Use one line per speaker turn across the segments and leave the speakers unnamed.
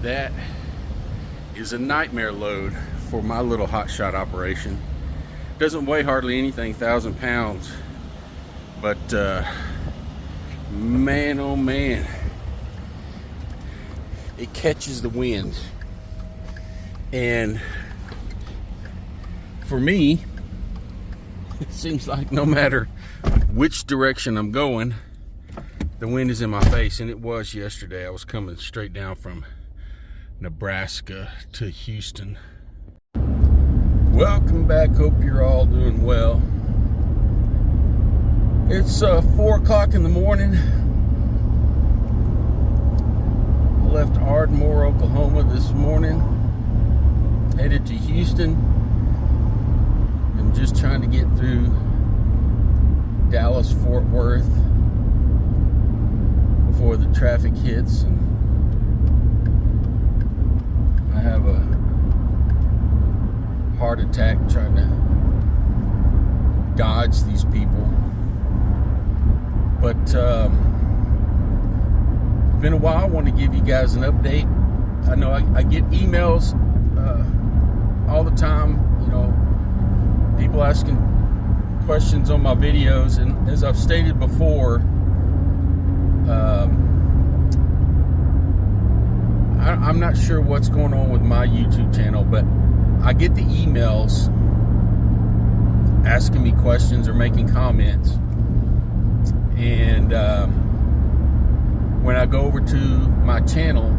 That is a nightmare load for my little hotshot operation. Doesn't weigh hardly anything, 1,000 pounds, but man, oh man, it catches the wind. And for me, it seems like no matter which direction I'm going, the wind is in my face. And it was yesterday. I was coming straight down from Nebraska to Houston. Welcome back. Hope you're all doing well. It's 4 o'clock in the morning. I left Ardmore, Oklahoma this morning. Headed to Houston. I'm just trying to get through Dallas, Fort Worth before the traffic hits. And I have a heart attack trying to dodge these people. But it's been a while. I want to give you guys an update. I know I get emails all the time, you know, people asking questions on my videos, and as I've stated before, I'm not sure what's going on with my YouTube channel, but I get the emails asking me questions or making comments, and when I go over to my channel,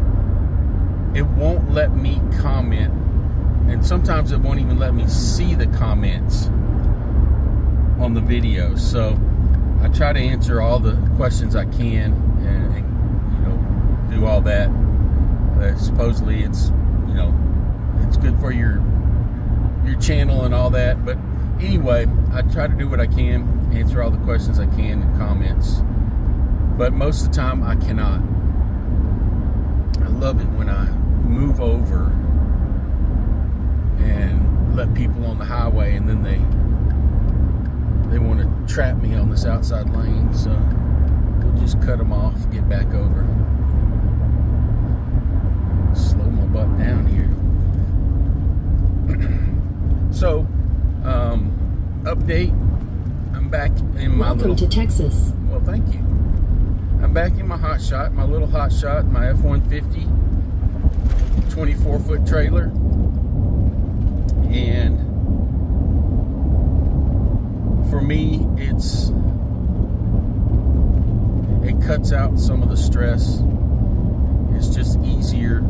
it won't let me comment, and sometimes it won't even let me see the comments on the video. So I try to answer all the questions I can, and you know, do all that. Supposedly it's, you know, it's good for your channel and all that. But anyway, I try to do what I can, answer all the questions I can in comments. But most of the time I cannot. I love it when I move over and let people on the highway, and then they want to trap me on this outside lane, so we'll just cut them off, get back over. Slow my butt down here. So, update. I'm back in my
Welcome to Texas.
Well, thank you. I'm back in my hotshot, my little hotshot, my F-150 24-foot trailer. And for me, it cuts out some of the stress. It's just easier.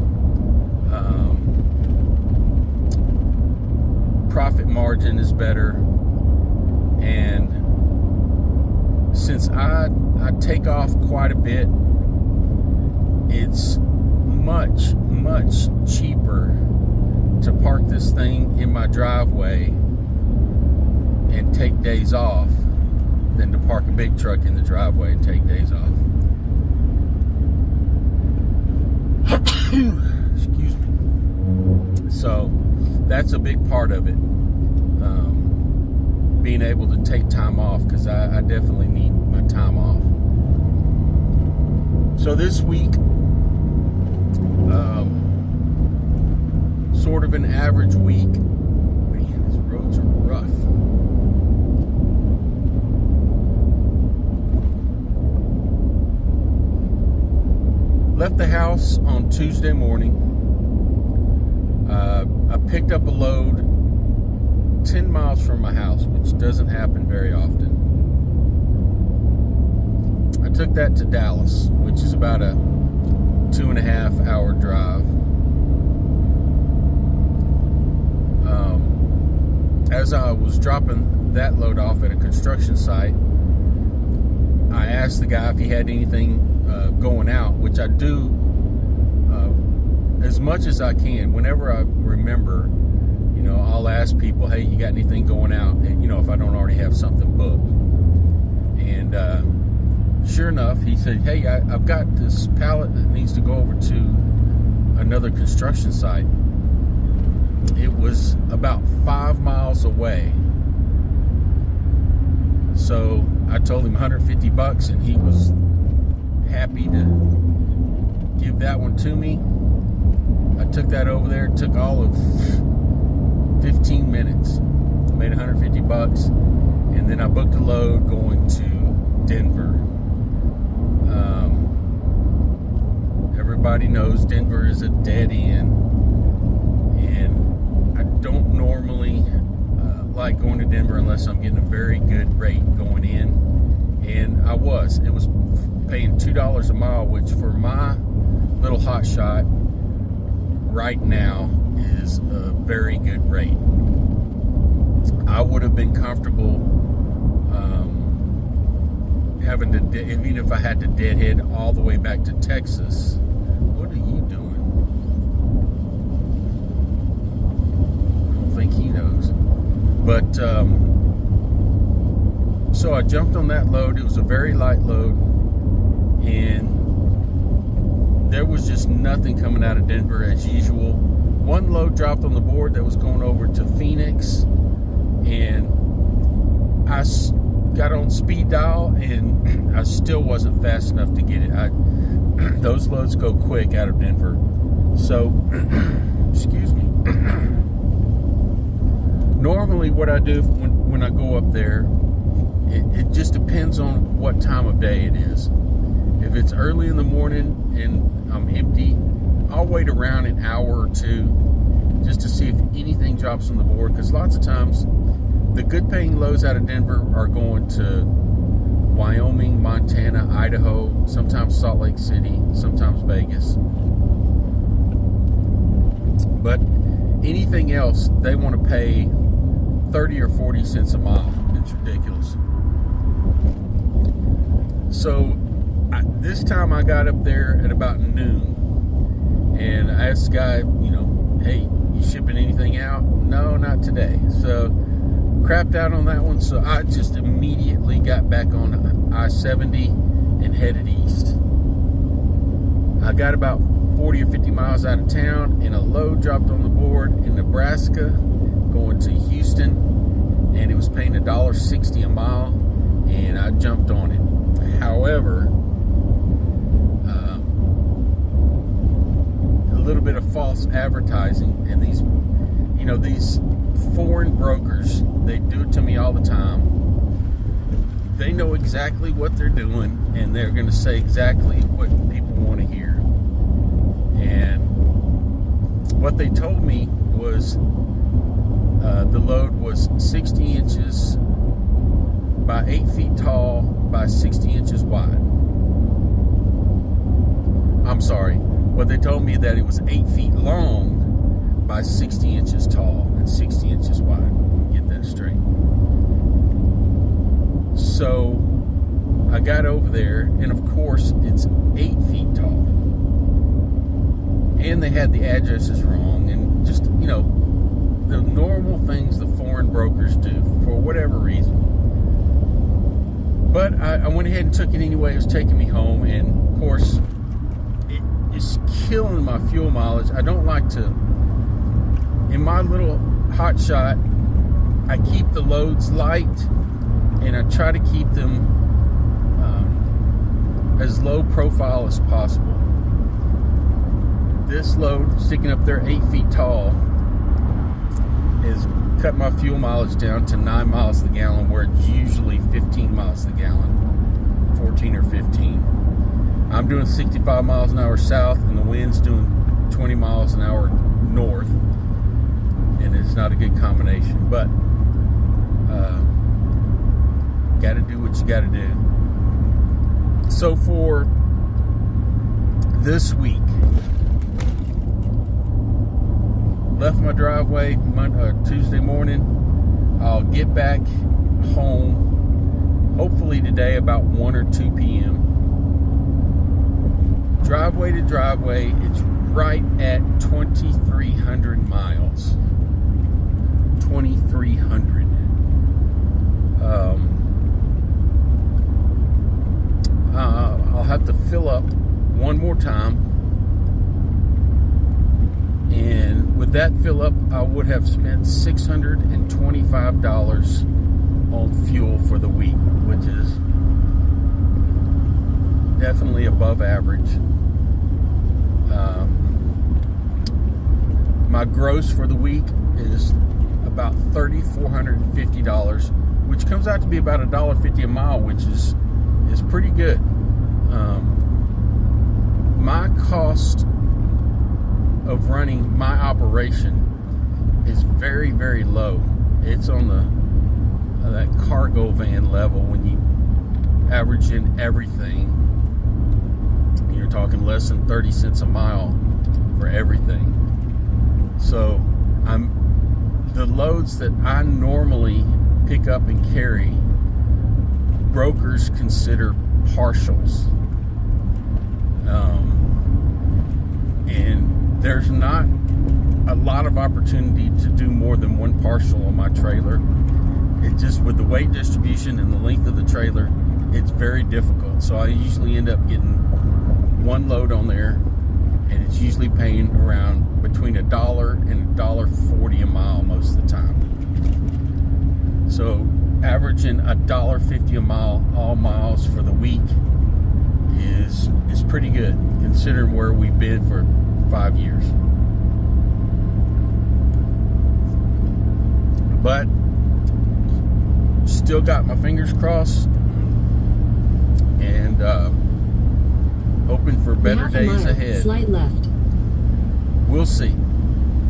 Profit margin is better. And since I take off quite a bit, it's much, much cheaper to park this thing in my driveway and take days off than to park a big truck in the driveway and take days off. Excuse me. So that's a big part of it, being able to take time off, because I definitely need my time off. So this week, sort of an average week. Man, these roads are rough. Left the house on Tuesday morning. I picked up a load 10 miles from my house, which doesn't happen very often. I took that to Dallas, which is about a 2.5 hour drive. As I was dropping that load off at a construction site, I asked the guy if he had anything going out, which I do as much as I can. Whenever I remember, you know, I'll ask people, hey, you got anything going out? And, you know, if I don't already have something booked. And sure enough, he said, hey, I've got this pallet that needs to go over to another construction site. It was about 5 miles away. So I told him $150, and he was happy to give that one to me. took that over there. It took all of 15 minutes. I made $150, and then I booked a load going to Denver. Everybody knows Denver is a dead end, and I don't normally like going to Denver unless I'm getting a very good rate going in, and it was paying $2 a mile, which for my little hot shot right now is a very good rate. I would have been comfortable having to, even if I had to deadhead all the way back to Texas. What are you doing? I don't think he knows. But so I jumped on that load. It was a very light load, and there was just nothing coming out of Denver as usual. One load dropped on the board that was going over to Phoenix, and I got on speed dial, and I still wasn't fast enough to get it. Those loads go quick out of Denver. So, excuse me. Normally what I do when I go up there, it just depends on what time of day it is. If it's early in the morning and I'm empty, I'll wait around an hour or two just to see if anything drops on the board, because lots of times the good paying loads out of Denver are going to Wyoming, Montana, Idaho, sometimes Salt Lake City, sometimes Vegas. But anything else, they want to pay 30 or 40 cents a mile. It's ridiculous. So this time I got up there at about noon, and I asked the guy, hey, you shipping anything out? No, not today. So crapped out on that one, so I just immediately got back on I-70 and headed east. I got about 40 or 50 miles out of town, and a load dropped on the board in Nebraska going to Houston, and it was paying $1.60 a mile, and I jumped on it. However, a little bit of false advertising, and these foreign brokers, they do it to me all the time. They know exactly what they're doing, and they're going to say exactly what people want to hear. And what they told me was the load was 60 inches by 8 feet tall by 60 inches wide. I'm sorry. What they told me that it was 8 feet long by 60 inches tall and 60 inches wide. Get that straight. So I got over there, and of course it's 8 feet tall. And they had the addresses wrong, and just, the normal things the foreign brokers do for whatever reason. But I went ahead and took it anyway. It was taking me home, and of course it's killing my fuel mileage. I don't like to, in my little hot shot, I keep the loads light, and I try to keep them as low profile as possible. This load sticking up there 8 feet tall is cut my fuel mileage down to 9 miles to the gallon, where it's usually 15 miles to the gallon, 14 or 15. I'm doing 65 miles an hour south, and the wind's doing 20 miles an hour north, and it's not a good combination. But got to do what you got to do. So for this week, left my driveway Tuesday morning. I'll get back home hopefully today about 1 or 2 p.m. Driveway to driveway, it's right at 2,300 miles. 2,300. I'll have to fill up one more time, and with that fill up, I would have spent $625 on fuel for the week, which is definitely above average. My gross for the week is about $3,450, which comes out to be about $1.50 a mile, which is pretty good. My cost of running my operation is very, very low. It's on that cargo van level. When you average in everything, you're talking less than 30 cents a mile for everything. So the loads that I normally pick up and carry, brokers consider partials. And there's not a lot of opportunity to do more than one partial on my trailer. It just, with the weight distribution and the length of the trailer, it's very difficult. So I usually end up getting one load on there, and it's usually paying around between $1 and $1.40 a mile most of the time. So averaging $1.50 a mile, all miles for the week, is pretty good considering where we've been for 5 years. But still got my fingers crossed, and hoping for better days ahead.
Slide left.
We'll see.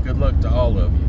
Good luck to all of you.